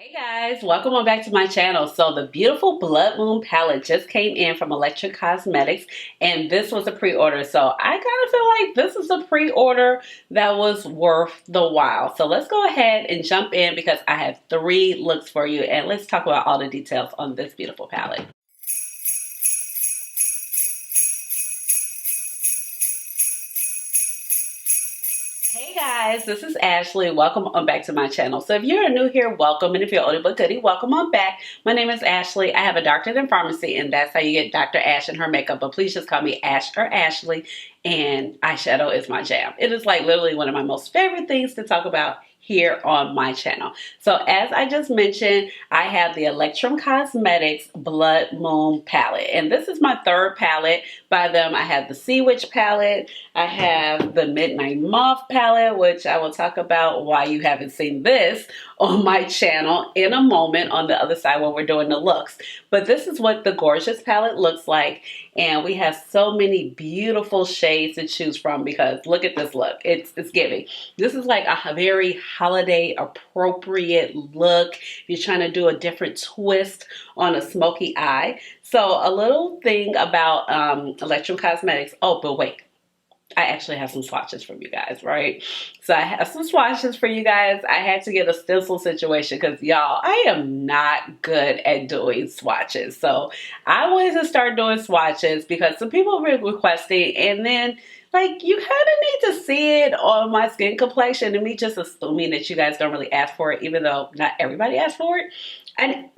Hey guys, welcome on back to my channel. So the beautiful Blood Moon palette just came in from Electrum Cosmetics, and this was a pre-order. So I kind of feel like this is a pre-order that was worth the while. So let's go ahead and jump in because I have 3 looks for you, and let's talk about all the details on this beautiful palette. Hey guys, this is Ashley. Welcome on back to my channel. So if you're new here, welcome. And if you're oldie but goodie, welcome on back. My name is Ashley. I have a doctorate in pharmacy, and that's how you get Dr. Ash and her makeup. But please just call me Ash or Ashley. And eyeshadow is my jam. It is like literally one of my most favorite things to talk about here on my channel. So as I just mentioned, I have the Electrum Cosmetics Blood Moon palette, and this is my 3rd palette by them. I have the Sea Witch palette, I have the Midnight Moth palette, which I will talk about why you haven't seen this on my channel in a moment on the other side when we're doing the looks. But this is what the gorgeous palette looks like, and we have so many beautiful shades to choose from because look at this look. It's giving. This is like a very holiday appropriate look if you're trying to do a different twist on a smoky eye. So a little thing about Electrum Cosmetics. Oh, but wait. I actually have some swatches from you guys, right? So I have some swatches for you guys. I had to get a stencil situation because y'all, I am not good at doing swatches. So I wanted to start doing swatches because some people were requesting, and then like you kind of need to see it on my skin complexion, and me just assuming that you guys don't really ask for it, even though not everybody asks for it. And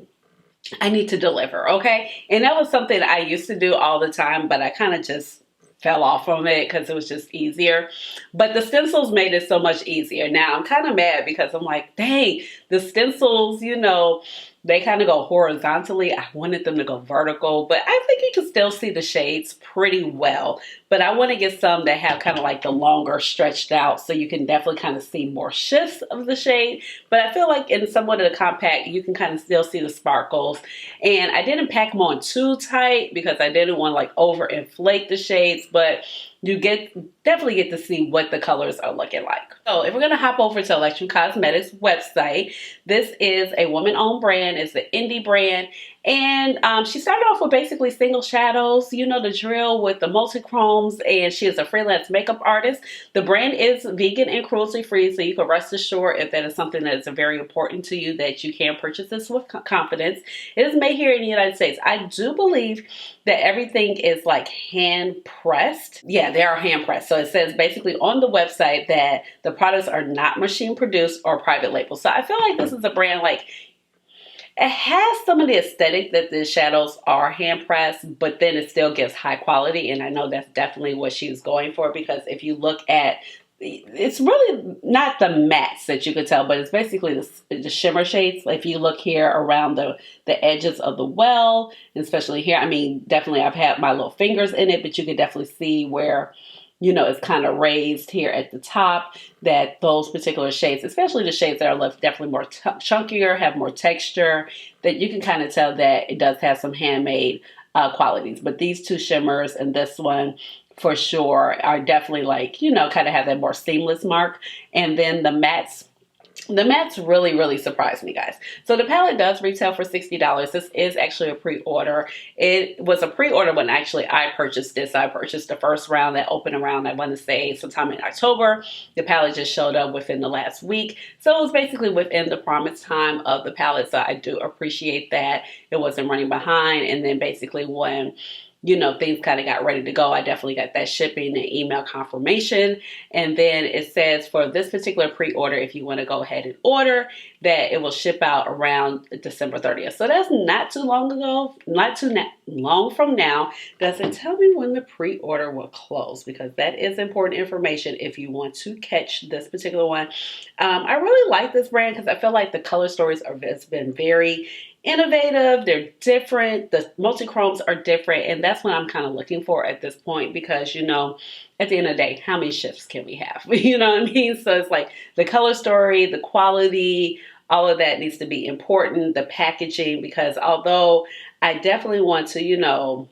I need to deliver, okay? And that was something I used to do all the time, but I kind of just fell off from it because it was just easier. But the stencils made it so much easier. Now I'm kind of mad because I'm like, dang, the stencils, you know, they kind of go horizontally. I wanted them to go vertical, but I think you can still see the shades pretty well. But I want to get some that have kind of like the longer stretched out so you can definitely kind of see more shifts of the shade. But I feel like in somewhat of the compact, you can kind of still see the sparkles. And I didn't pack them on too tight because I didn't want to like overinflate the shades, but you definitely get to see what the colors are looking like. So if we're going to hop over to Electrum Cosmetics website, this is a woman-owned brand. It's an indie brand. And she started off with basically single shadows, you know the drill, with the multi-chromes, and she is a freelance makeup artist. The brand is vegan and cruelty-free, so you can rest assured if that is something that is very important to you that you can purchase this with confidence. It is made here in the United States. I do believe that everything is like hand pressed. Yeah, they are hand pressed. So it says basically on the website that the products are not machine produced or private label. So I feel like this is a brand like, it has some of the aesthetic that the shadows are hand pressed, but then it still gives high quality. And I know that's definitely what she's going for, because if you look at, it's really not the mattes that you could tell, but it's basically the shimmer shades. If you look here around the edges of the well, especially here, I mean, definitely I've had my little fingers in it, but you can definitely see where, you know, it's kind of raised here at the top, that those particular shades, especially the shades that are left definitely more chunkier, have more texture, that you can kind of tell that it does have some handmade qualities. But these 2 shimmers and this one for sure are definitely like, you know, kind of have that more seamless mark. And then the mattes really, really surprised me, guys. So the palette does retail for $60. This is actually a pre-order. It was a pre-order when actually I purchased this. I purchased the first round, that open around, I want to say sometime in October. The palette just showed up within the last week. So it was basically within the promised time of the palette. So I do appreciate that it wasn't running behind. And then basically when, you know, things kind of got ready to go, I definitely got that shipping and email confirmation. And then it says for this particular pre-order, if you want to go ahead and order, that it will ship out around December 30th. So that's not too long ago, not too long from now. Doesn't tell me when the pre-order will close, because that is important information if you want to catch this particular one. I really like this brand because I feel like the color stories has been very innovative. They're different. The multi-chromes are different, and that's what I'm kind of looking for at this point, because, you know, at the end of the day, how many shifts can we have? You know what I mean? So it's like the color story, the quality, all of that needs to be important. The packaging, because although I definitely want to, you know,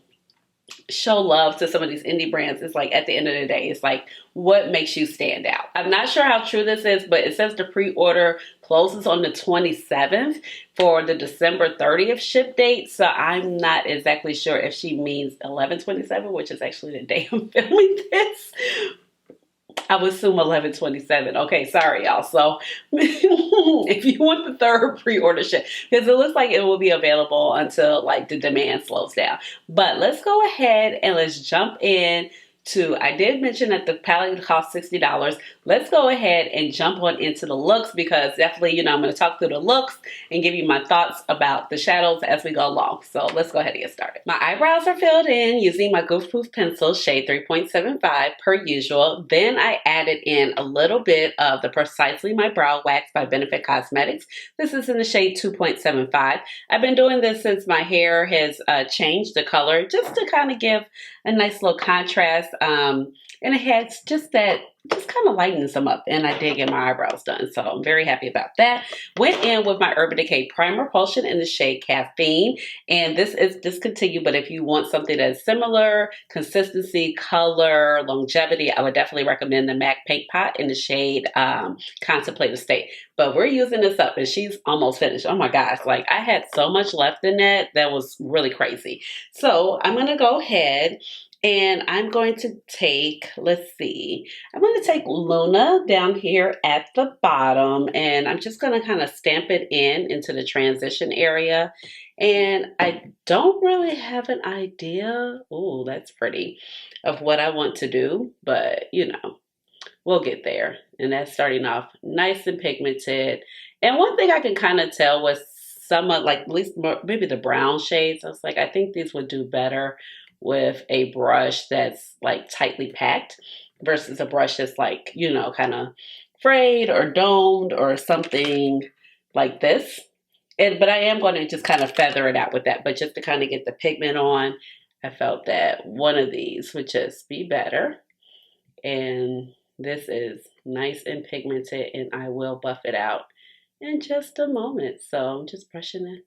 show love to some of these indie brands, it's like at the end of the day, it's like, what makes you stand out? I'm not sure how true this is, but it says to pre-order closes on the 27th for the December 30th ship date. So I'm not exactly sure if she means 11/27, which is actually the day I'm filming this. I would assume 11/27. Okay, sorry y'all. So if you want the third pre-order ship, because it looks like it will be available until like the demand slows down. But let's go ahead and let's jump in to, I did mention that the palette costs $60. Let's go ahead and jump on into the looks, because definitely, you know, I'm going to talk through the looks and give you my thoughts about the shadows as we go along. So let's go ahead and get started. My eyebrows are filled in using my Goof Proof pencil, shade 3.75 per usual. Then I added in a little bit of the Precisely My Brow Wax by Benefit Cosmetics. This is in the shade 2.75. I've been doing this since my hair has changed the color, just to kind of give a nice little contrast. And it has just that, just kind of lightens them up, and I did get my eyebrows done, so I'm very happy about that. Went in with my Urban Decay Primer Potion in the shade Caffeine, and this is discontinued, but if you want something that's similar, consistency, color, longevity, I would definitely recommend the MAC Paint Pot in the shade Contemplative State. But we're using this up, and she's almost finished. Oh my gosh, like I had so much left in that was really crazy. So I'm gonna go ahead and I'm going to take, let's see, I'm going to take Luna down here at the bottom, and I'm just going to kind of stamp it into the transition area. And I don't really have an idea, oh, that's pretty, of what I want to do, but you know, we'll get there. And that's starting off nice and pigmented. And one thing I can kind of tell was some of, like, at least maybe the brown shades, I was like, I think these would do better with a brush that's like tightly packed versus a brush that's like, you know, kind of frayed or domed or something like this. But I am going to just kind of feather it out with that. But just to kind of get the pigment on, I felt that one of these would just be better. And this is nice and pigmented, and I will buff it out in just a moment. So I'm just brushing it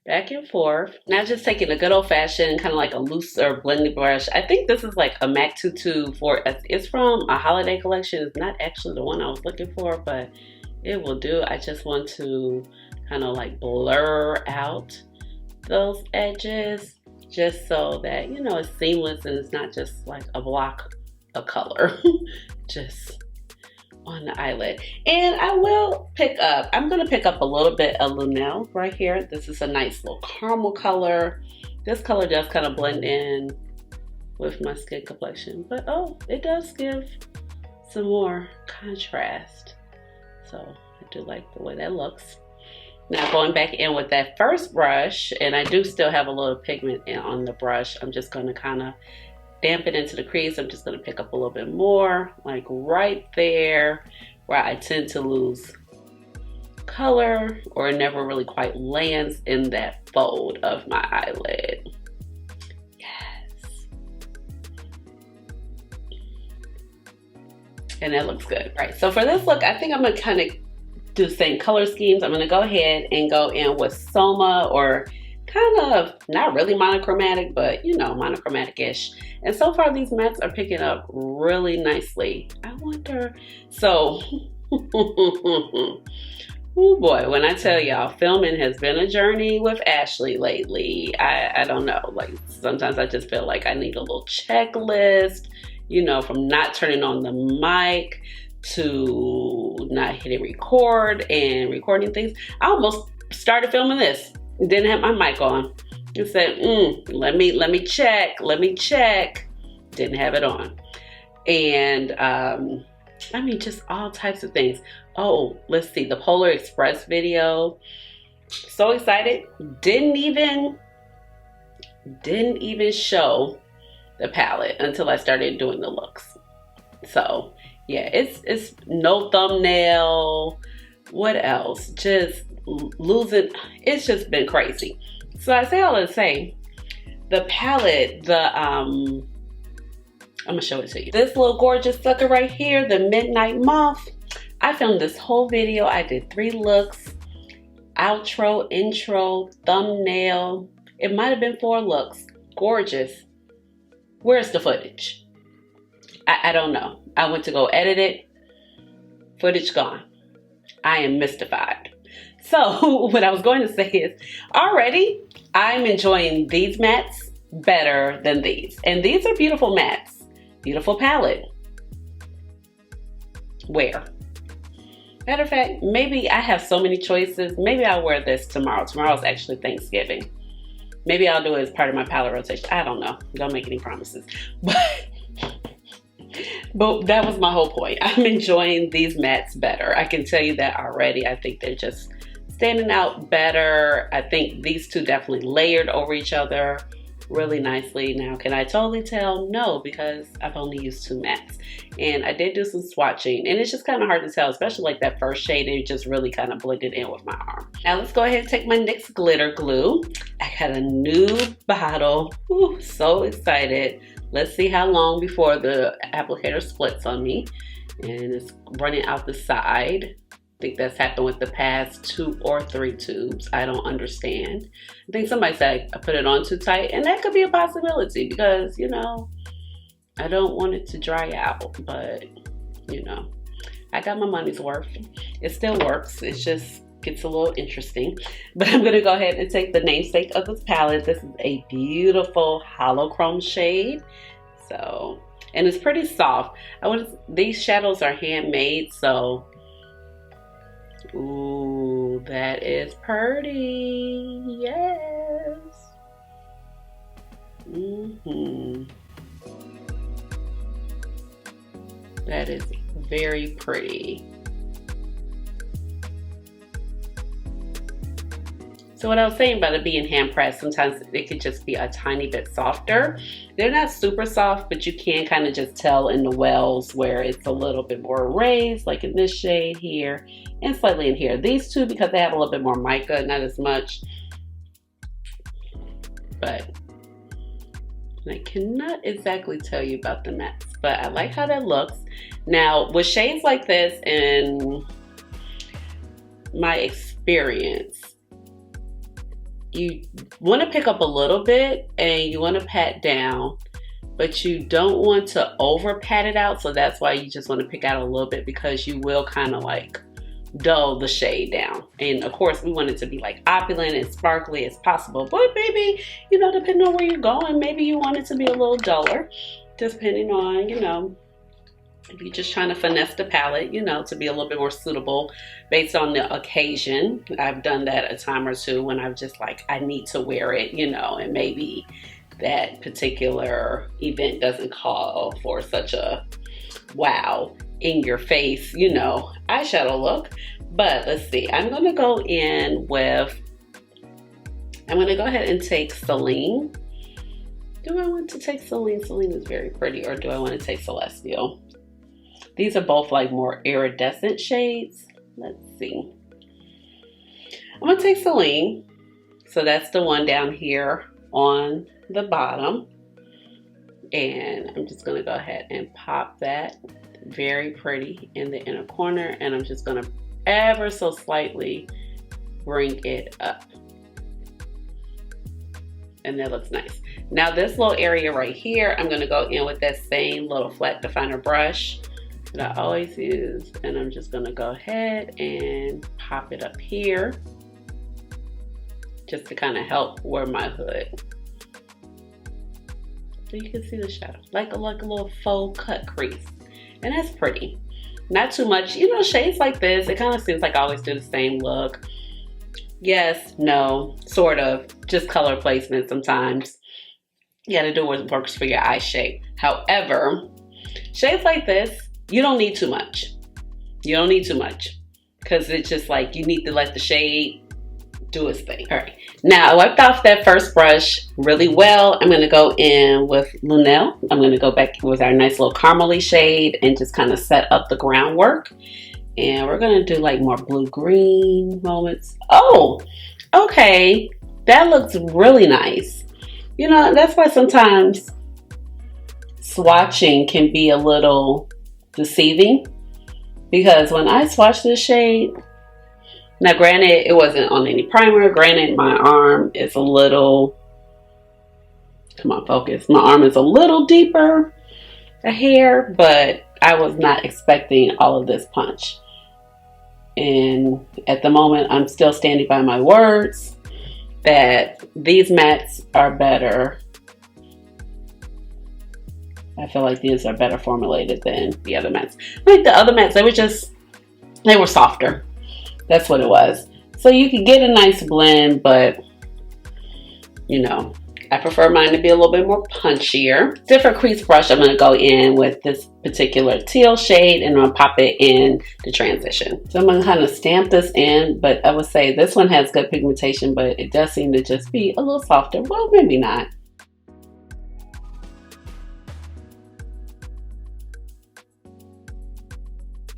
back and forth. Now just taking a good old fashioned, kind of like a looser blending brush. I think this is like a MAC 224. It's from a holiday collection. It's not actually the one I was looking for, but it will do. I just want to kind of like blur out those edges just so that, you know, it's seamless and it's not just like a block of color just on the eyelid. And I will pick up, I'm going to pick up a little bit of Lunel right here. This is a nice little caramel color. This color does kind of blend in with my skin complexion, but oh, it does give some more contrast. So I do like the way that looks. Now going back in with that first brush, and I do still have a little pigment on the brush, I'm just going to kind of dampen into the crease. I'm just going to pick up a little bit more, like right there where I tend to lose color or it never really quite lands in that fold of my eyelid. Yes. And that looks good. Right, so for this look, I think I'm going to kind of do the same color schemes. I'm going to go ahead and go in with Soma, or kind of not really monochromatic, but you know, monochromatic-ish. And so far these mattes are picking up really nicely. I wonder, so oh boy, when I tell y'all, filming has been a journey with Ashleigh lately. I don't know, like sometimes I just feel like I need a little checklist, you know, from not turning on the mic to not hitting record and recording things. I almost started filming this, didn't have my mic on. It said, let me check. Didn't have it on. And I mean, just all types of things. Oh, let's see, the Polar Express video. So excited. Didn't even show the palette until I started doing the looks. So yeah, it's no thumbnail. What else? Just losing. It's just been crazy. So I say all to say, the palette, I'm gonna show it to you. This little gorgeous sucker right here, the Midnight Moth. I filmed this whole video. I did 3 looks, outro, intro, thumbnail. It might have been 4 looks. Gorgeous. Where's the footage? I don't know. I went to go edit it. Footage gone. I am mystified. So what I was going to say is, already I'm enjoying these mattes better than these. And these are beautiful mattes. Beautiful palette. Wear. Matter of fact, maybe I have so many choices. Maybe I'll wear this tomorrow. Tomorrow's actually Thanksgiving. Maybe I'll do it as part of my palette rotation. I don't know. Don't make any promises. But that was my whole point. I'm enjoying these mattes better. I can tell you that already. I think they're just standing out better. I think these two definitely layered over each other really nicely. Now, can I totally tell? No, because I've only used two mattes. And I did do some swatching, and it's just kind of hard to tell, especially like that first shade. It just really kind of blended in with my arm. Now let's go ahead and take my NYX glitter glue. I got a new bottle. Ooh, so excited. Let's see how long before the applicator splits on me. And it's running out the side. I think that's happened with the past 2 or 3 tubes. I don't understand. I think somebody said I put it on too tight, and that could be a possibility because, you know, I don't want it to dry out, but, you know, I got my money's worth. It still works. It just gets a little interesting. But I'm going to go ahead and take the namesake of this palette. This is a beautiful holochrome shade. So, and it's pretty soft. These shadows are handmade, so ooh, that is pretty. Yes. That is very pretty. So what I was saying about it being hand pressed, sometimes it could just be a tiny bit softer. They're not super soft, but you can kind of just tell in the wells where it's a little bit more raised, like in this shade here, and slightly in here. These two, because they have a little bit more mica, not as much. But I cannot exactly tell you about the mattes, but I like how that looks. Now, with shades like this, in my experience, you want to pick up a little bit and you want to pat down, but you don't want to over pat it out. So that's why you just want to pick out a little bit, because you will kind of like dull the shade down. And of course we want it to be like opulent and sparkly as possible, but maybe, you know, depending on where you're going, maybe you want it to be a little duller, depending on, you know, if you're just trying to finesse the palette, you know, to be a little bit more suitable based on the occasion. I've done that a time or two when I've just like, I need to wear it, you know, and maybe that particular event doesn't call for such a wow, in your face, you know, eyeshadow look. But let's see, I'm going to go in with, I'm going to go ahead and take Celine. Do I want to take Celine? Celine is very pretty. Or do I want to take Celestial? These are both like more iridescent shades. Let's see. I'm going to take Celine. So that's the one down here on the bottom. And I'm just going to go ahead and pop that. Very pretty in the inner corner. And I'm just going to ever so slightly bring it up. And that looks nice. Now this little area right here, I'm going to go in with that same little flat definer brush that I always use, and I'm just going to go ahead and pop it up here just to kind of help wear my hood. So you can see the shadow, like a little faux cut crease, and that's pretty. Not too much, you know, shades like this, it kind of seems like I always do the same look. Yes, no, sort of, just color placement sometimes. You got to do what works for your eye shape. However, shades like this, you don't need too much. You don't need too much, because it's just like you need to let the shade do its thing. All right, now I wiped off that first brush really well. I'm going to go in with Lunel. I'm going to go back with our nice little caramely shade and just kind of set up the groundwork. And we're going to do like more blue-green moments. Oh, okay. That looks really nice. You know, that's why sometimes swatching can be a little deceiving, because when I swatched this shade, now granted it wasn't on any primer, granted my arm is a little, come on focus, my arm is a little deeper a hair, but I was not expecting all of this punch. And at the moment, I'm still standing by my words that these mattes are better. I feel like these are better formulated than the other mattes. Like the other mattes, they were softer. That's what it was. So you could get a nice blend, but you know, I prefer mine to be a little bit more punchier. Different crease brush, I'm going to go in with this particular teal shade and I'm going to pop it in the transition. So I'm going to kind of stamp this in, but I would say this one has good pigmentation, but it does seem to just be a little softer. Well, maybe not.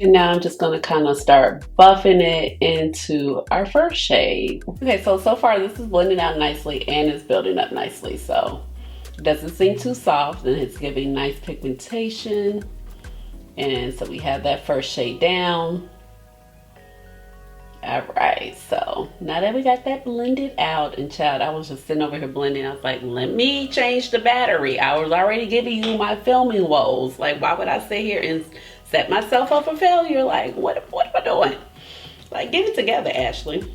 And now I'm just going to kind of start buffing it into our first shade. Okay, so far this is blending out nicely and it's building up nicely. So it doesn't seem too soft and it's giving nice pigmentation. And so we have that first shade down. All right, so now that we got that blended out, and child, I was just sitting over here blending. I was like, let me change the battery. I was already giving you my filming woes. Like, why would I sit here and set myself up for failure? Like, what am I doing? Like, get it together, Ashley.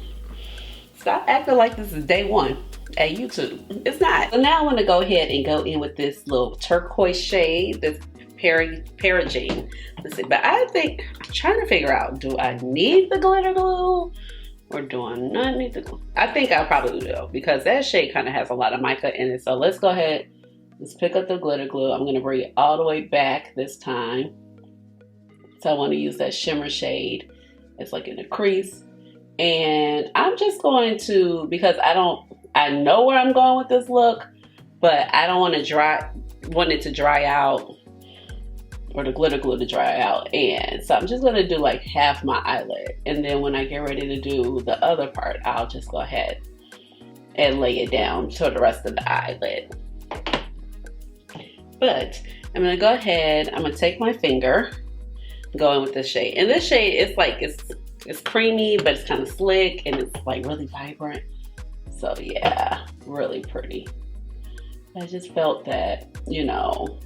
Stop acting like this is day one at YouTube. It's not. So now I want to go ahead and go in with this little turquoise shade, this Perigene. Let's see, but I think I'm trying to figure out, do I need the glitter glue or do I not need the glue? I think I probably do because that shade kind of has a lot of mica in it. So let's go ahead, let's pick up the glitter glue. I'm going to bring it all the way back this time. So I want to use that shimmer shade. It's like in the crease. And I'm just going to, because I know where I'm going with this look, but I don't want it to dry out, or the glitter glue to dry out. And so I'm just going to do like half my eyelid. And then when I get ready to do the other part, I'll just go ahead and lay it down to the rest of the eyelid. But I'm going to go ahead, I'm going to take my finger, go in with this shade. And this shade is like, it's creamy, but it's kind of slick and it's like really vibrant. So yeah, really pretty. I just felt that, you know,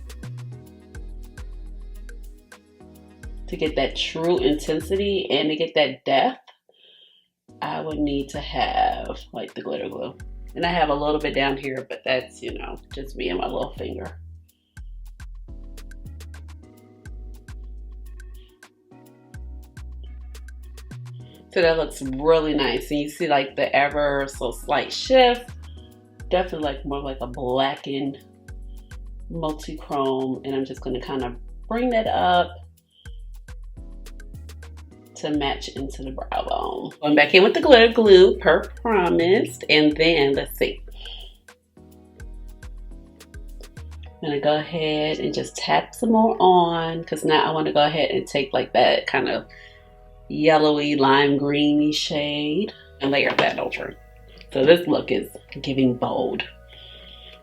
to get that true intensity and to get that depth, I would need to have like the glitter glue. And I have a little bit down here, but that's, you know, just me and my little finger. So that looks really nice. And you see like the ever so slight shift. Definitely like more like a blackened multi-chrome. And I'm just going to kind of bring that up to match into the brow bone. Going back in with the glitter glue per promised. And then let's see. I'm going to go ahead and just tap some more on, because now I want to go ahead and take like that kind of yellowy lime greeny shade and layer that over. So this look is giving bold.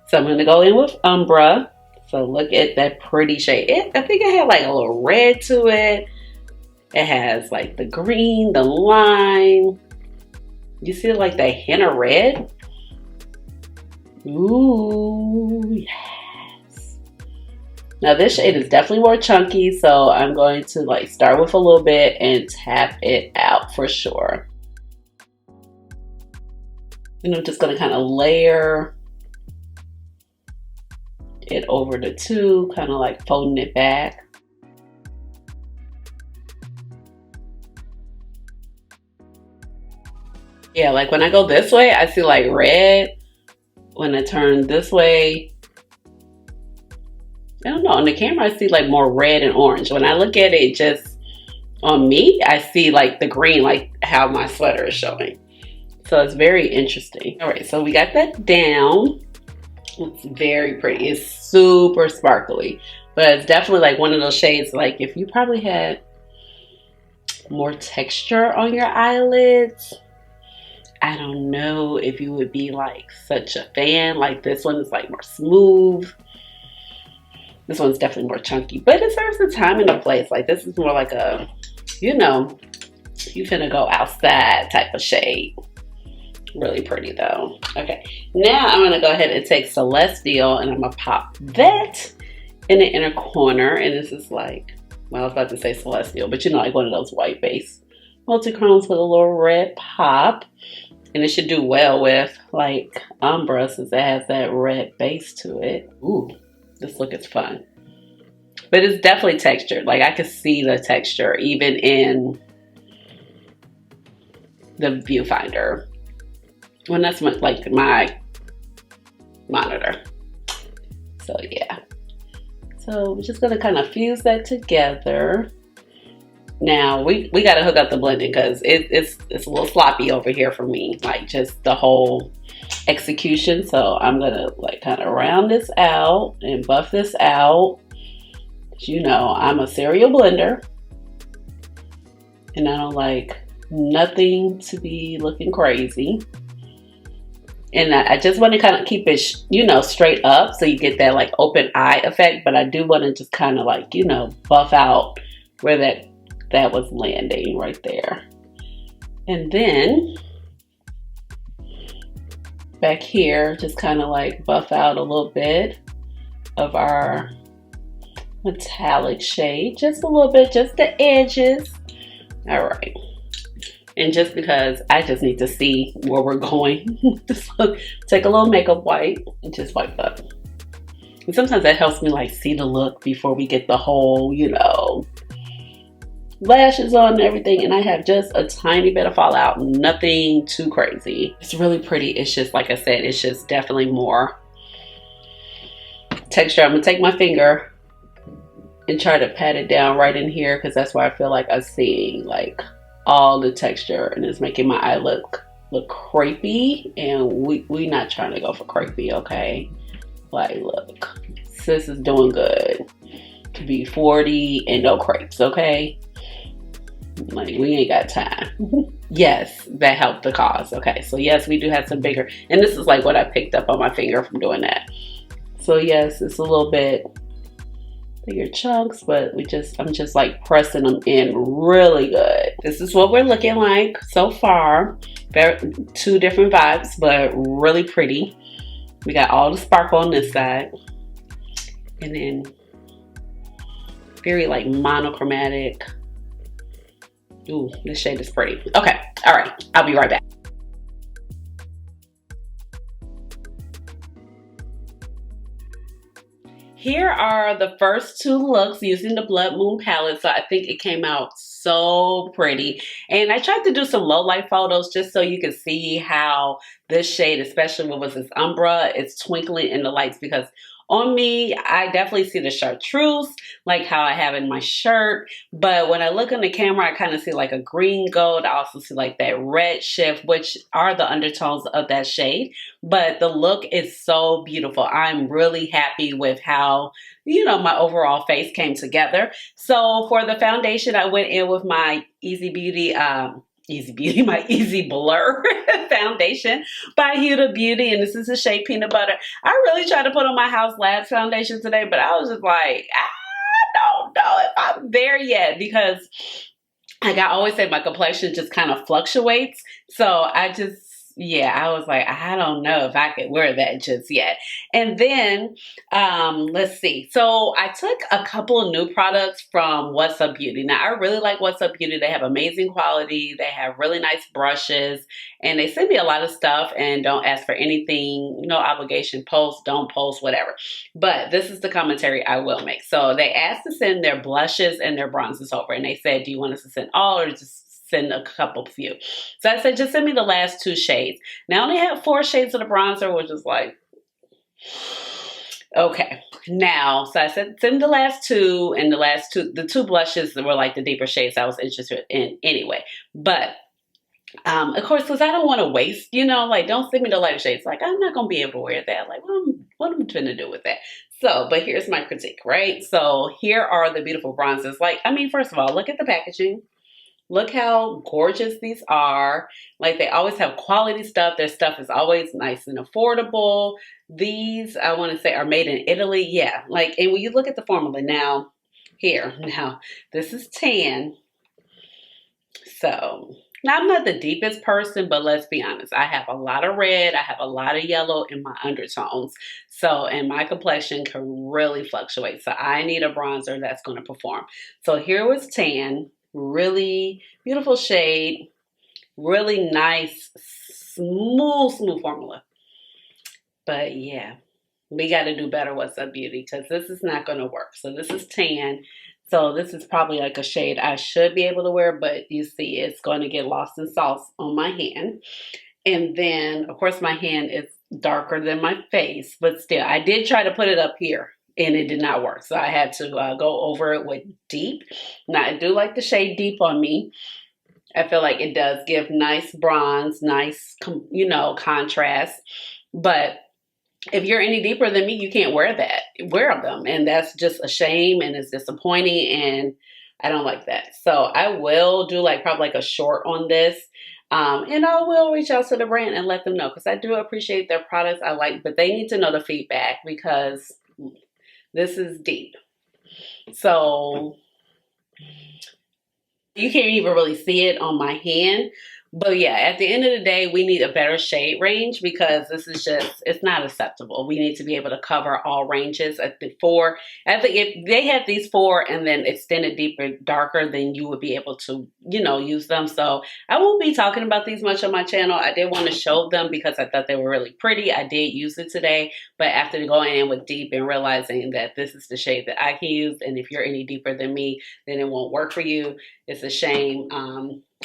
So I'm going to go in with Umbra. So look at that pretty shade. I think it had like a little red to it. It has like the green, the lime. You see like that hint of red? Ooh, yes. Now this shade is definitely more chunky, so I'm going to like start with a little bit and tap it out for sure. And I'm just going to kind of layer it over the two, kind of like folding it back. Yeah, like when I go this way, I see like red. When I turn this way, I don't know, on the camera I see like more red and orange. When I look at it just on me, I see like the green, like how my sweater is showing. So it's very interesting. All right, so we got that down. It's very pretty. It's super sparkly, but it's definitely like one of those shades, like if you probably had more texture on your eyelids, I don't know if you would be like such a fan. Like this one is like more smooth. This one's definitely more chunky, but it serves the time and the place. Like this is more like a, you know, you finna go outside type of shade. Really pretty though. Okay, now I'm gonna go ahead and take Celestial and I'm gonna pop that in the inner corner. And this is like, well, I was about to say Celestial, but you know, like one of those white base multi-chromes with a little red pop. And it should do well with like Umbra since it has that red base to it. Ooh, this look is fun. But it's definitely textured. Like I can see the texture even in the viewfinder. Well, that's like my monitor. So yeah. So we're just gonna kind of fuse that together. Now we gotta hook up the blending because it's a little sloppy over here for me, like just the whole execution. So I'm gonna like kind of round this out and buff this out. You know, I'm a serial blender and I don't like nothing to be looking crazy. And I just want to kind of keep it, you know, straight up so you get that like open eye effect. But I do want to just kind of like, you know, buff out where that was landing right there. And then back here, just kind of like buff out a little bit of our metallic shade. Just a little bit, just the edges. All right. And just because I just need to see where we're going, just look, take a little makeup wipe and just wipe up. And sometimes that helps me like see the look before we get the whole, you know, lashes on and everything. And I have just a tiny bit of fallout, nothing too crazy. It's really pretty. It's just, like I said, it's just definitely more texture. I'm gonna take my finger and try to pat it down right in here because that's where I feel like I'm seeing like all the texture, and it's making my eye look crepey, and we not trying to go for crepey, okay? Like, look, sis is doing good to be 40 and no crepes, okay? Like, we ain't got time. Yes, that helped the cause. Okay, so yes, we do have some bigger, and this is like what I picked up on my finger from doing that. So yes, it's a little bit bigger chunks, but I'm just like pressing them in really good. This is what we're looking like so far. Two different vibes, but really pretty. We got all the sparkle on this side, and then very like monochromatic. Ooh, this shade is pretty. Okay, all right, I'll be right back. Here are the first two looks using the Bloodmoon palette. So I think it came out so pretty. And I tried to do some low light photos just so you can see how this shade, especially what was this Umbra, it's twinkling in the lights, because on me, I definitely see the chartreuse, like how I have in my shirt. But when I look on the camera, I kind of see like a green gold. I also see like that red shift, which are the undertones of that shade. But the look is so beautiful. I'm really happy with how, you know, my overall face came together. So for the foundation, I went in with my my Easy Blur foundation by Huda Beauty, and this is the shade Peanut Butter. I really tried to put on my House Labs foundation today, but I was just like, I don't know if I'm there yet, because like I always say, my complexion just kind of fluctuates. So I was like, I don't know if I could wear that just yet. And then, let's see. So I took a couple of new products from What's Up Beauty. Now, I really like What's Up Beauty. They have amazing quality. They have really nice brushes, and they send me a lot of stuff and don't ask for anything. No obligation, post, don't post, whatever. But this is the commentary I will make. So they asked to send their blushes and their bronzers over, and they said, do you want us to send all or just send a couple few? So I said, just send me the last two shades. Now I only have 4 shades of the bronzer, which is like, okay. Now, so I said, send the last two, and the two blushes were like the deeper shades I was interested in anyway. But of course, because I don't want to waste, you know, like, don't send me the lighter shades. Like, I'm not going to be able to wear that. Like, what am I going to do with that? So, but here's my critique, right? So here are the beautiful bronzers. Like, I mean, first of all, look at the packaging. Look how gorgeous these are. Like, they always have quality stuff. Their stuff is always nice and affordable. These, I want to say, are made in Italy. Yeah, like, and when you look at the formula now, this is tan. So, now I'm not the deepest person, but let's be honest. I have a lot of red. I have a lot of yellow in my undertones. So, and my complexion can really fluctuate. So I need a bronzer that's going to perform. So here was tan. Really beautiful shade. Really nice, smooth formula. But yeah, we got to do better with Sub Beauty because this is not going to work. So this is tan. So this is probably like a shade I should be able to wear, but you see it's going to get lost in sauce on my hand. And then, of course, my hand is darker than my face, but still, I did try to put it up here and it did not work. So I had to go over it with Deep. Now, I do like the shade Deep on me. I feel like it does give nice bronze, nice, contrast. But if you're any deeper than me, you can't wear them. And that's just a shame and it's disappointing and I don't like that. So I will do probably a short on this. And I will reach out to the brand and let them know because I do appreciate their products. But they need to know the feedback because this is deep. So you can't even really see it on my hand. But yeah, at the end of the day, we need a better shade range because this is it's not acceptable. We need to be able to cover all ranges at the 4. I think if they had these 4 and then extended deeper, darker, then you would be able to, use them. So I won't be talking about these much on my channel. I did want to show them because I thought they were really pretty. I did use it today, but after going in with Deep and realizing that this is the shade that I can use, and if you're any deeper than me, then it won't work for you. It's a shame.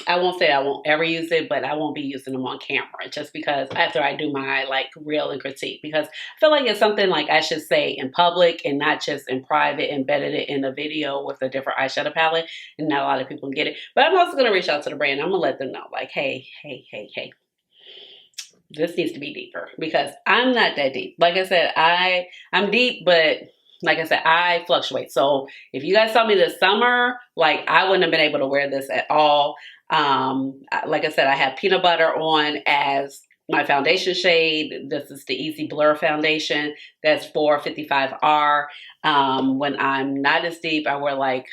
I won't say I won't ever use it, but I won't be using them on camera just because after I do my reel and critique, because I feel like it's something I should say in public and not just in private, embedded it in a video with a different eyeshadow palette, and not a lot of people get it. But I'm also going to reach out to the brand. I'm going to let them know hey, this needs to be deeper because I'm not that deep. Like I said, I'm deep, but like I said, I fluctuate. So if you guys saw me this summer, I wouldn't have been able to wear this at all. Like I said, I have Peanut Butter on as my foundation shade. This is the Easy Blur foundation. That's 455R. When I'm not as deep, I wear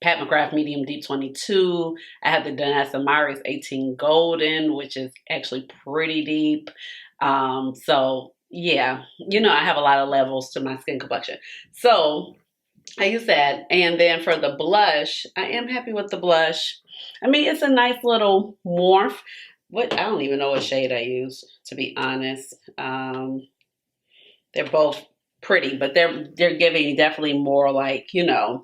Pat McGrath Medium Deep 22. I have the Danessa Myricks 18 Golden, which is actually pretty deep. So yeah, I have a lot of levels to my skin complexion. So I use that. And then for the blush, I am happy with the blush. I mean, it's a nice little morph. I don't even know what shade I use, to be honest. They're both pretty, but they're giving definitely more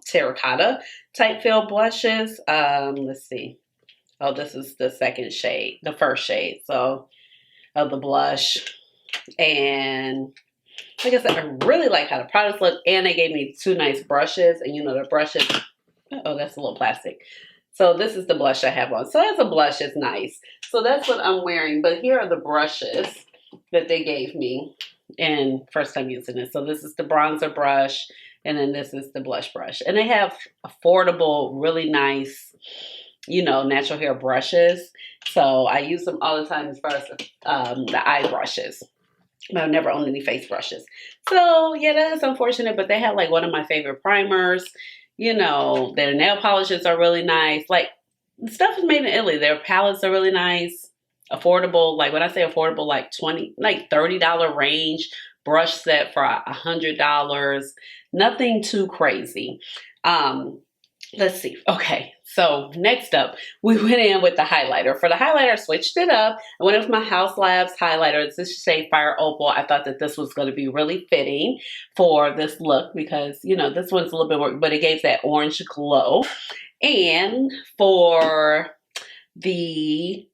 terracotta type feel blushes. Let's see. Oh, this is the first shade. So of the blush. And like I said, I really like how the products look, and they gave me 2 nice brushes, and the brushes, oh, that's a little plastic. So this is the blush I have on. So as a blush, it's nice. So that's what I'm wearing, but here are the brushes that they gave me, and first time using it. So this is the bronzer brush, and then this is the blush brush, and they have affordable, really nice, natural hair brushes. So I use them all the time as far as the eye brushes. But I've never owned any face brushes. So yeah, that is unfortunate, but they have one of my favorite primers. Their nail polishes are really nice. The stuff is made in Italy. Their palettes are really nice. Affordable. When I say affordable, $30 range. Brush set for $100. Nothing too crazy. Let's see. Okay, so next up, we went in with the highlighter. For the highlighter, I switched it up. I went with my House Labs highlighter. This is shade Fire Opal. I thought that this was going to be really fitting for this look because, this one's a little bit more, but it gave that orange glow. And for the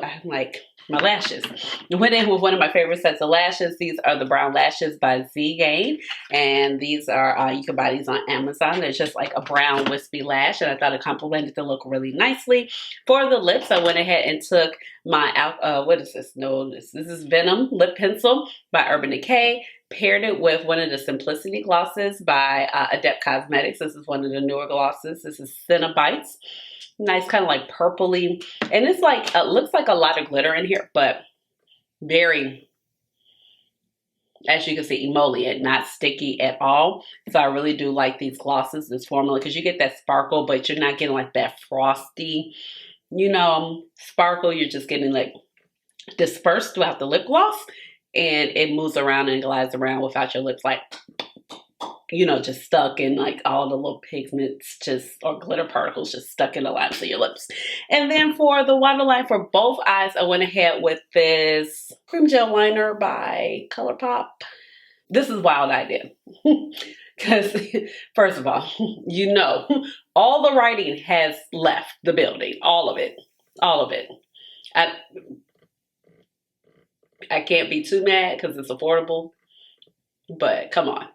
I'm my lashes. I went in with one of my favorite sets of lashes. These are the Brown Lashes by Z-Gain. And these are, you can buy these on Amazon. They're just a brown wispy lash. And I thought it complemented the look really nicely. For the lips, I went ahead and took my, what is this? No, this is Venom Lip Pencil by Urban Decay. Paired it with one of the Simplicity glosses by Adept Cosmetics. This is one of the newer glosses. This is Cinnabites. Nice, kind of purpley. And it's looks like a lot of glitter in here, but very, as you can see, emollient, not sticky at all. So I really do like these glosses, this formula, because you get that sparkle, but you're not getting that frosty, sparkle. You're just getting dispersed throughout the lip gloss, and it moves around and glides around without your lips you know, just stuck in like all the little pigments or glitter particles just stuck in the lines of your lips. And then for the waterline for both eyes, I went ahead with this cream gel liner by ColourPop. This is wild idea. Because first of all, you know, all the writing has left the building. All of it. All of it. I can't be too mad because it's affordable. But come on.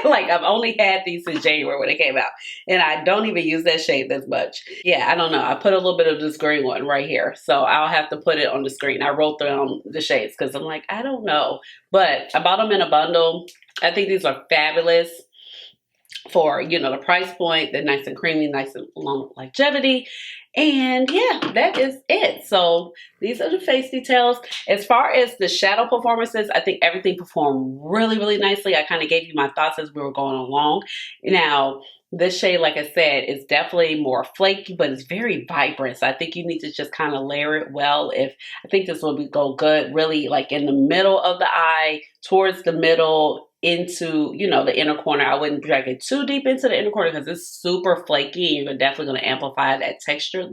Like, I've only had these since January when they came out. And I don't even use that shade this much. Yeah, I don't know. I put a little bit of this green one right here. So I'll have to put it on the screen. I wrote down the shades because I'm like, I don't know. But I bought them in a bundle. I think these are fabulous for, you know, the price point. They're nice and creamy, nice and long longevity. And yeah, that is it. So these are the face details. As far as the shadow performances, I think everything performed really, really nicely. I kind of gave you my thoughts as we were going along. Now, this shade, like I said, is definitely more flaky, but it's very vibrant. So I think you need to just kind of layer it well. I think this will go good really like in the middle of the eye, towards the middle, into, you know, the inner corner. I wouldn't drag it too deep into the inner corner because it's super flaky and you're definitely going to amplify that texture.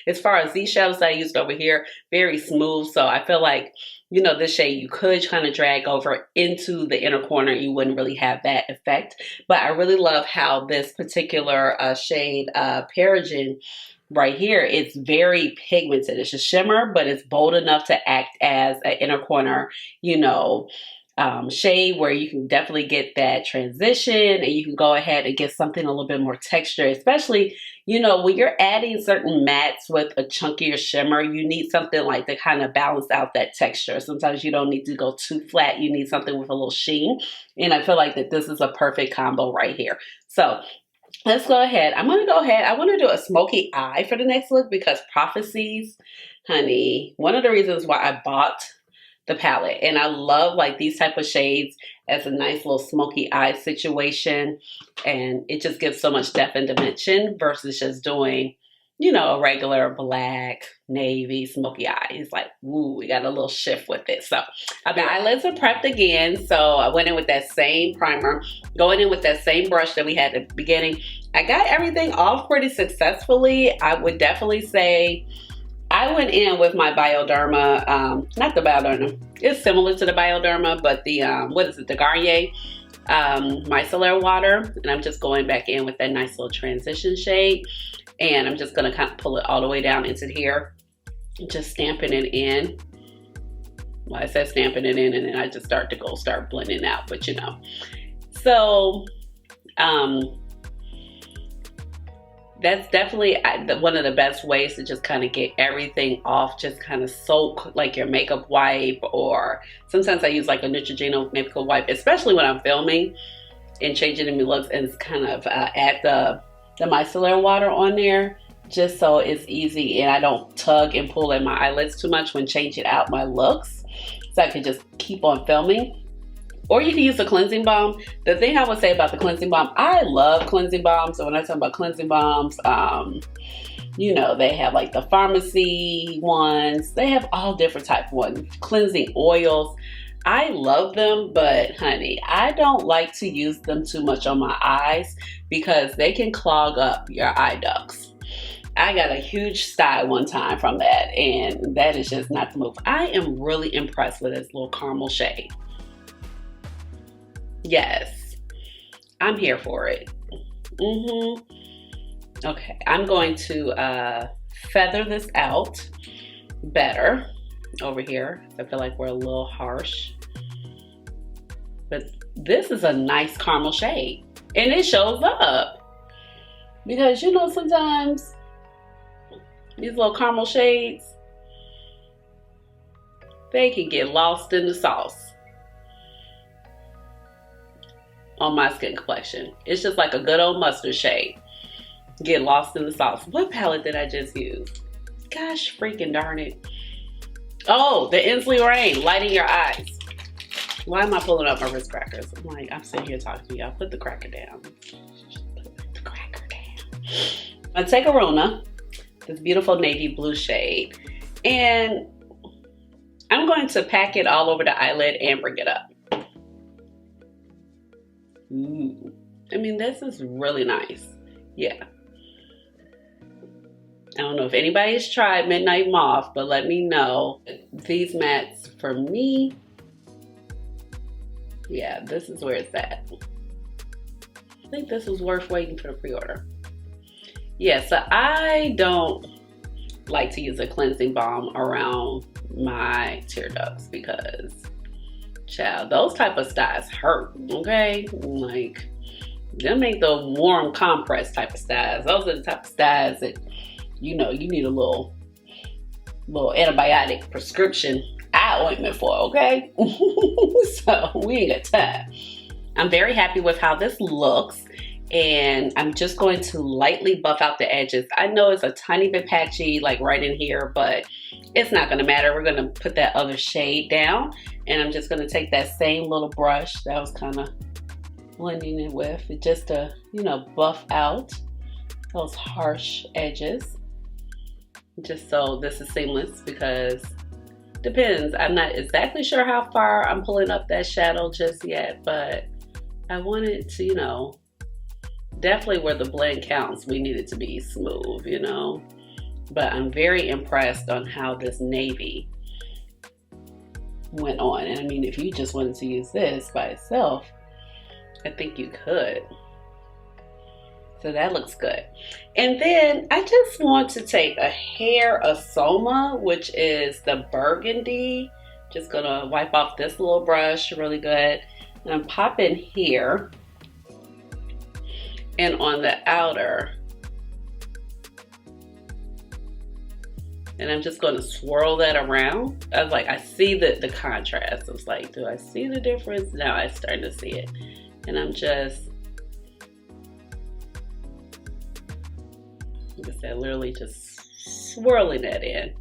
As far as these shadows that I used over here, very smooth. So I feel like, you know, this shade you could kind of drag over into the inner corner. You wouldn't really have that effect. But I really love how this particular shade, Perogen, right here, it's very pigmented. It's a shimmer, but it's bold enough to act as an inner corner, you know, shade where you can definitely get that transition and you can go ahead and get something a little bit more texture, especially, you know, when you're adding certain mattes with a chunkier shimmer, you need something like to kind of balance out that texture. Sometimes you don't need to go too flat. You need something with a little sheen. And I feel like that this is a perfect combo right here. So let's go ahead. I want to do a smoky eye for the next look because Prophecies, honey, one of the reasons why I bought the palette, and I love like these type of shades as a nice little smoky eye situation, and it just gives so much depth and dimension versus just doing, you know, a regular black, navy, smoky eye. It's like, ooh, we got a little shift with it. So the eyelids are prepped again. So I went in with that same primer, going in with that same brush that we had at the beginning. I got everything off pretty successfully. I would definitely say I went in with my Bioderma, not the Bioderma, it's similar to the Bioderma, but the, the Garnier micellar water. And I'm just going back in with that nice little transition shade. And I'm just gonna kind of pull it all the way down into here, just stamping it in. Well, I said stamping it in, and then I just start blending out, but you know. So, that's definitely one of the best ways to just kind of get everything off, just kind of soak like your makeup wipe, or sometimes I use like a Neutrogena makeup wipe, especially when I'm filming and changing my looks, and it's kind of add the micellar water on there just so it's easy and I don't tug and pull at my eyelids too much when changing out my looks, so I can just keep on filming. Or you can use the cleansing balm. The thing I would say about the cleansing balm, I love cleansing balms. So when I talk about cleansing balms, you know, they have like the pharmacy ones. They have all different type of ones. Cleansing oils. I love them, but honey, I don't like to use them too much on my eyes because they can clog up your eye ducts. I got a huge sty one time from that, and that is just not the move. I am really impressed with this little caramel shade. Yes, I'm here for it. Okay, I'm going to feather this out better over here. I feel like we're a little harsh. But this is a nice caramel shade. And it shows up. Because you know, sometimes these little caramel shades, they can get lost in the sauce on my skin complexion. It's just like a good old mustard shade. Get lost in the sauce. What palette did I just use? Gosh freaking darn it. Oh, the Ensley Rain, Lighting Your Eyes. Why am I pulling up my wrist crackers? I'm like, I'm sitting here talking to you. I'll put the cracker down. Put the cracker down. I take a Rona, this beautiful navy blue shade, and I'm going to pack it all over the eyelid and bring it up. Ooh. I mean, this is really nice. Yeah. I don't know if anybody's tried Midnight Moth, but let me know. These mattes, for me, yeah, this is where it's at. I think this was worth waiting for the pre-order. Yeah, so I don't like to use a cleansing balm around my tear ducts because, child, those type of styes hurt, okay? Like, they make the warm compress type of styes. Those are the type of styes that, you know, you need a little antibiotic prescription eye ointment for, okay? So we ain't got time. I'm very happy with how this looks, and I'm just going to lightly buff out the edges. I know it's a tiny bit patchy, like right in here, but it's not gonna matter. We're gonna put that other shade down, and I'm just gonna take that same little brush that I was kind of blending it with, just to, you know, buff out those harsh edges. Just so this is seamless, because depends. I'm not exactly sure how far I'm pulling up that shadow just yet, but I want it to, you know, definitely where the blend counts, we need it to be smooth, you know. But I'm very impressed on how this navy went on. And I mean, if you just wanted to use this by itself, I think you could. So that looks good. And then I just want to take a hair of Soma, which is the burgundy. Just gonna wipe off this little brush really good. And I'm popping here and on the outer. And I'm just gonna swirl that around. I was like, I see the contrast. I was like, do I see the difference? Now I'm starting to see it. And I'm just, like I said, literally just swirling that in,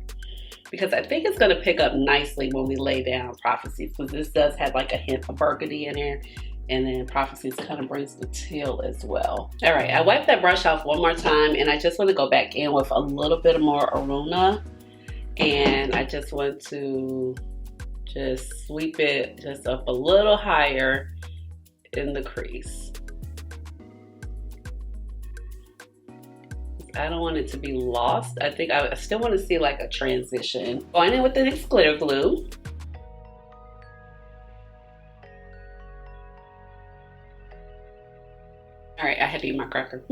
because I think it's gonna pick up nicely when we lay down Prophecies, because this does have like a hint of burgundy in there, and then Prophecies kind of brings the teal as well. All right, I wiped that brush off one more time, and I just want to go back in with a little bit more Aruna, and I just want to just sweep it just up a little higher in the crease. I don't want it to be lost. I think I still want to see like a transition. Going in with the next glitter glue. All right, I had to eat my cracker.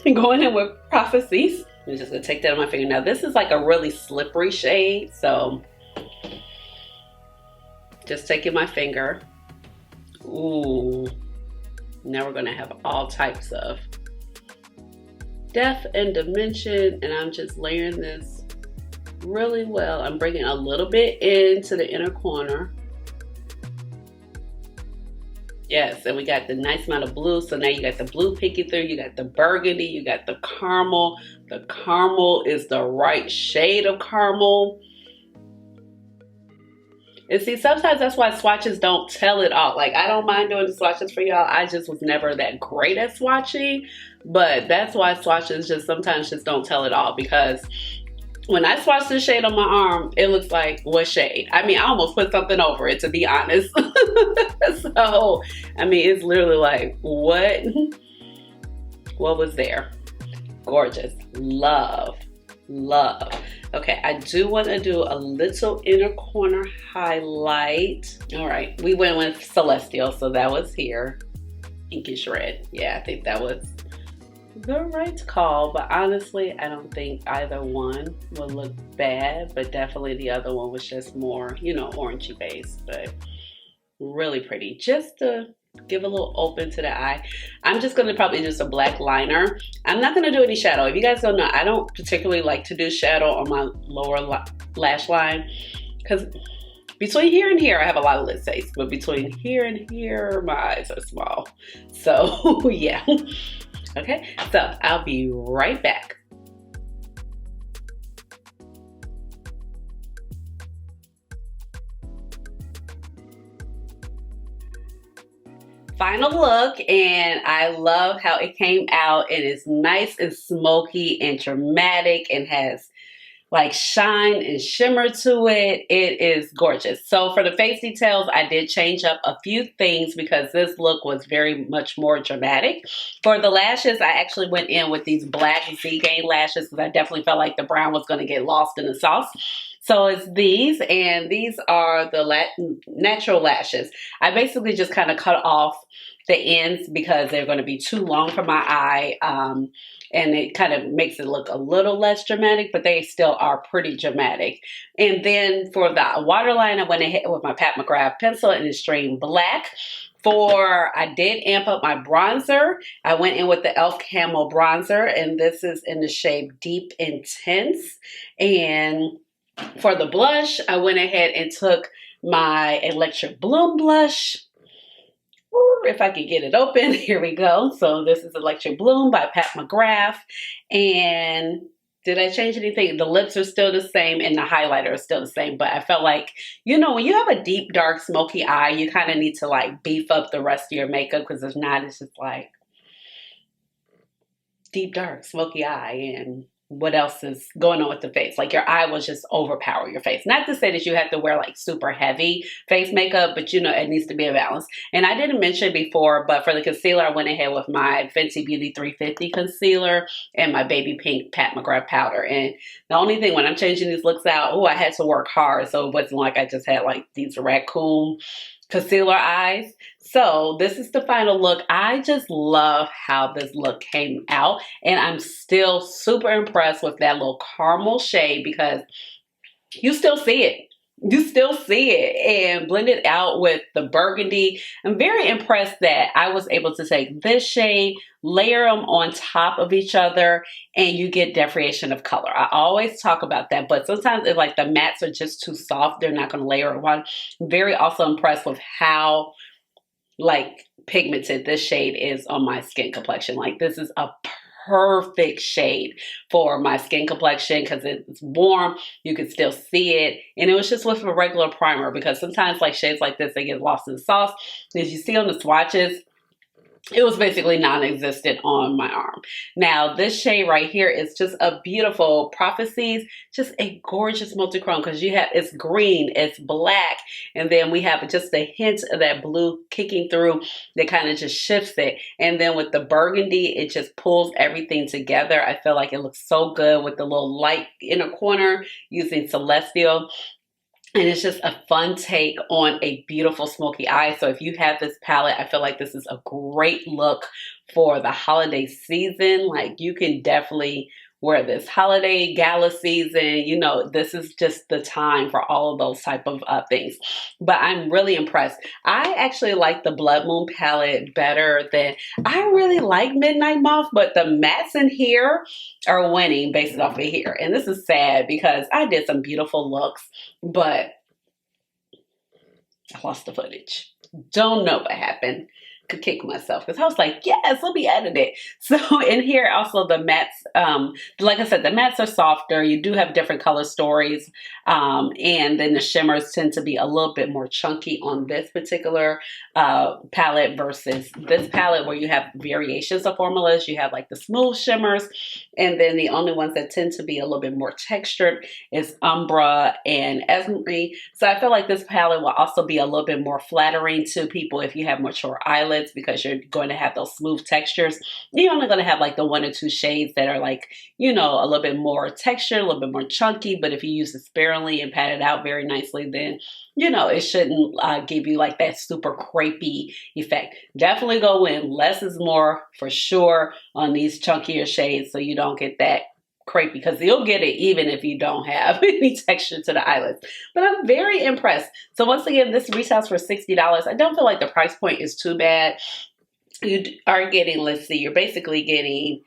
Going in with Prophecies. I'm just gonna take that on my finger. Now this is like a really slippery shade, so just taking my finger. Ooh, now we're gonna have all types of depth and dimension, and I'm just layering this really well. I'm bringing a little bit into the inner corner. Yes, and we got the nice amount of blue, so now you got the blue peeking through, you got the burgundy, you got the caramel. The caramel is the right shade of caramel. And see, sometimes that's why swatches don't tell it all. Like, I don't mind doing the swatches for y'all. I just was never that great at swatching. But that's why swatches just sometimes just don't tell it all. Because when I swatch this shade on my arm, it looks like, what shade? I mean, I almost put something over it, to be honest. So, I mean, it's literally like, what was there? Gorgeous. Love. Love. Okay, I do want to do a little inner corner highlight. All right, we went with Celestial, so that was here. Pinkish red. Yeah, I think that was the right call, but honestly, I don't think either one will look bad, but definitely the other one was just more, you know, orangey base, but really pretty. Just to give a little open to the eye. I'm just going to probably use a black liner. I'm not going to do any shadow. If you guys don't know, I don't particularly like to do shadow on my lower lash line, because between here and here, I have a lot of lid space, but between here and here, my eyes are small. So yeah. Okay, so I'll be right back. Final look, and I love how it came out. It is nice and smoky and dramatic and has like shine and shimmer to it. It is gorgeous. So for the face details, I did change up a few things because this look was very much more dramatic. For the lashes, I actually went in with these black Z-Gain lashes because I definitely felt like the brown was going to get lost in the sauce. So it's these, and these are the natural lashes. I basically just kind of cut off the ends because they're going to be too long for my eye. And it kind of makes it look a little less dramatic, but they still are pretty dramatic. And then for the waterline, I went ahead with my Pat McGrath pencil in Extreme Black. I did amp up my bronzer. I went in with the e.l.f. Camo bronzer, and this is in the shade Deep Intense. And for the blush, I went ahead and took my Electric Bloom blush. If I could get it open, here we go. So this is Electric Bloom by Pat McGrath. And did I change anything? The lips are still the same and the highlighter is still the same. But I felt like, you know, when you have a deep, dark, smoky eye, you kind of need to like beef up the rest of your makeup, because if not, it's just like deep, dark, smoky eye, and what else is going on with the face. Like your eye will just overpower your face. Not to say that you have to wear like super heavy face makeup, but you know, it needs to be a balance. And I didn't mention before, but for the concealer, I went ahead with my Fenty Beauty 350 concealer and my baby pink Pat McGrath powder. And the only thing when I'm changing these looks out, I had to work hard. So it wasn't like I just had like these raccoon concealer eyes. So this is the final look. I just love how this look came out, and I'm still super impressed with that little caramel shade because you still see it. You still see it, and blend it out with the burgundy. I'm very impressed that I was able to take this shade, layer them on top of each other, and you get definition of color. I always talk about that, but sometimes it's like the mattes are just too soft. They're not going to layer one. I'm very also impressed with how like pigmented this shade is on my skin complexion. Like this is a perfect shade for my skin complexion because it's warm, you can still see it, and it was just with a regular primer, because sometimes like shades like this, they get lost in the sauce. As you see on the swatches, it was basically non-existent on my arm. Now this shade right here is just a beautiful Prophecies, just a gorgeous multi-chrome, because you have, it's green, it's black, and then we have just a hint of that blue kicking through that kind of just shifts it. And then with the burgundy, it just pulls everything together. I feel like it looks so good with the little light inner corner using Celestial. And it's just a fun take on a beautiful smoky eye. So if you have this palette, I feel like this is a great look for the holiday season. Like you can definitely wear this holiday gala season. You know, this is just the time for all of those type of things. But I'm really impressed. I actually like the Bloodmoon palette better than, I really like Midnight Moth, but the mattes in here are winning based off of here. And this is sad because I did some beautiful looks, but I lost the footage. Don't know what happened. Could kick myself because I was like, yes, let me edit it. So in here also the mattes, like I said, the mattes are softer. You do have different color stories, and then the shimmers tend to be a little bit more chunky on this particular palette versus this palette where you have variations of formulas. You have like the smooth shimmers, and then the only ones that tend to be a little bit more textured is Umbra and Esme. So I feel like this palette will also be a little bit more flattering to people if you have mature eyelids, because you're going to have those smooth textures. You're only going to have like the 1 or 2 shades that are like, you know, a little bit more textured, a little bit more chunky. But if you use it sparingly and pat it out very nicely, then, you know, it shouldn't give you like that super crepey effect. Definitely go in less is more for sure on these chunkier shades, so you don't get that crepey, because you'll get it even if you don't have any texture to the eyelids. But I'm very impressed. So once again, this retails for $60. I don't feel like the price point is too bad. You are getting, let's see, you're basically getting,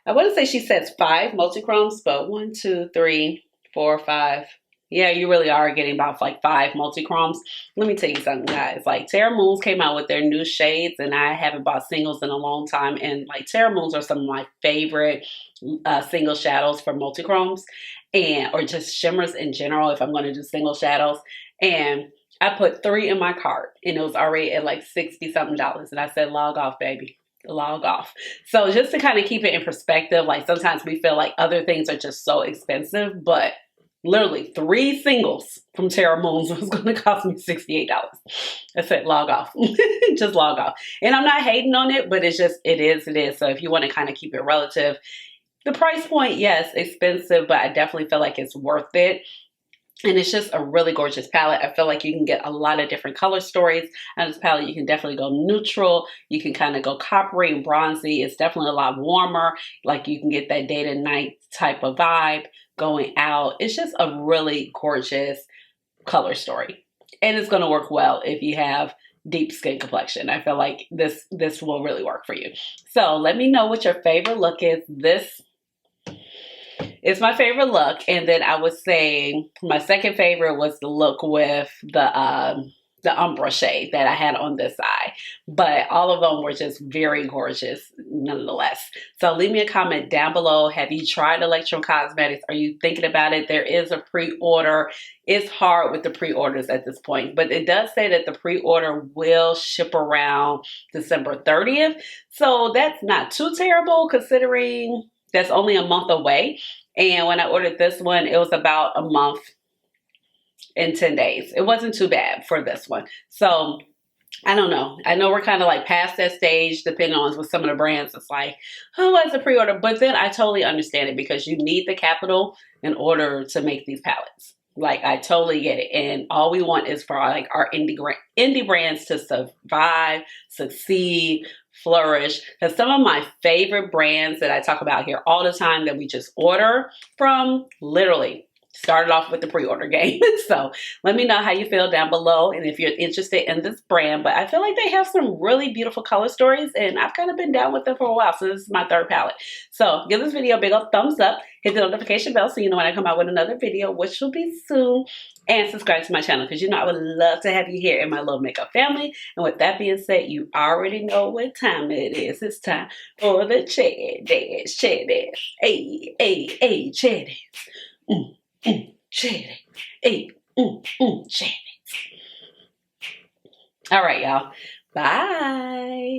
I want to say she says 5 multi-chromes, but 1, 2, 3, 4, 5. Yeah, you really are getting about like 5 multi-chromes. Let me tell you something, guys. Like Terra Moons came out with their new shades, and I haven't bought singles in a long time. And like Terra Moons are some of my favorite single shadows for multi-chromes, and or just shimmers in general if I'm going to do single shadows. And I put 3 in my cart, and it was already at like $60 something. And I said, log off, baby. log off. So just to kind of keep it in perspective, like sometimes we feel like other things are just so expensive, but literally 3 singles from Terra Moons was going to cost me $68. I said log off. Just log off. And I'm not hating on it, but it's just, it is. So if you want to kind of keep it relative, the price point, yes, expensive, but I definitely feel like it's worth it. And it's just a really gorgeous palette. I feel like you can get a lot of different color stories on this palette. You can definitely go neutral. You can kind of go coppery and bronzy. It's definitely a lot warmer. Like you can get that day to night type of vibe going out. It's just a really gorgeous color story. And it's going to work well if you have deep skin complexion. I feel like this will really work for you. So let me know what your favorite look is. This is my favorite look. And then I would say my second favorite was the look with the umbra shade that I had on this eye. But all of them were just very gorgeous nonetheless. So leave me a comment down below. Have you tried Electrum Cosmetics? Are you thinking about it? There is a pre-order. It's hard with the pre-orders at this point, but it does say that the pre-order will ship around December 30th. So that's not too terrible considering that's only a month away. And when I ordered this one, it was about a month and 10 days. It wasn't too bad for this one. So I don't know. I know we're kind of like past that stage, depending on with some of the brands. It's like, oh, it's a pre-order. But then I totally understand it because you need the capital in order to make these palettes. Like, I totally get it. And all we want is for like our indie brands to survive, succeed, flourish. Because some of my favorite brands that I talk about here all the time that we just order from literally started off with the pre-order game. So let me know how you feel down below and if you're interested in this brand. But I feel like they have some really beautiful color stories and I've kind of been down with them for a while. So this is my third palette. So give this video a big old thumbs up. Hit the notification bell so you know when I come out with another video, which will be soon. And subscribe to my channel because you know I would love to have you here in my little makeup family. And with that being said, you already know what time it is. It's time for the Chat Dash. Hey, hey, hey, Chat Chat. Hey, Chat. All right, y'all. Bye.